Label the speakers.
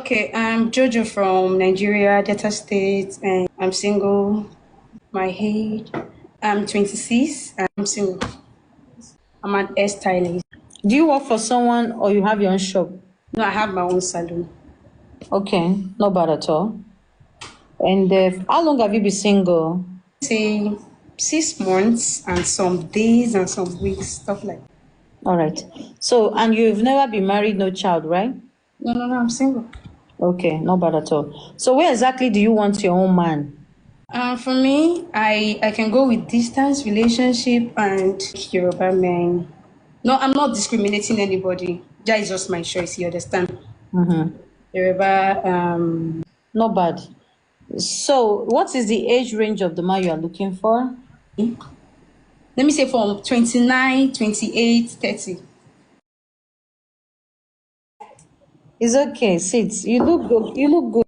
Speaker 1: Okay, I'm Jojo from Nigeria, Delta State, and I'm single. My age, I'm 26. I'm single. I'm an hairstylist.
Speaker 2: Do you work for someone or you have your own shop?
Speaker 1: No, I have my own salon.
Speaker 2: Okay, not bad at all. And how long have you been single?
Speaker 1: Say 6 months and some days and some weeks, stuff like that.
Speaker 2: All right. So, and you've never been married, no child, right?
Speaker 1: No, no, no, I'm single.
Speaker 2: Okay, not bad at all. So, where exactly do you want your own man?
Speaker 1: For me, I can go with distance relationship and Yoruba men. No, I'm not discriminating anybody. That is just my choice. You understand?
Speaker 2: Mm-hmm.
Speaker 1: Yoruba,
Speaker 2: Not bad. So, what is the age range of the man you are looking for?
Speaker 1: let me say from 29, 28, 30.
Speaker 2: It's okay. Sit. You look good. You look good.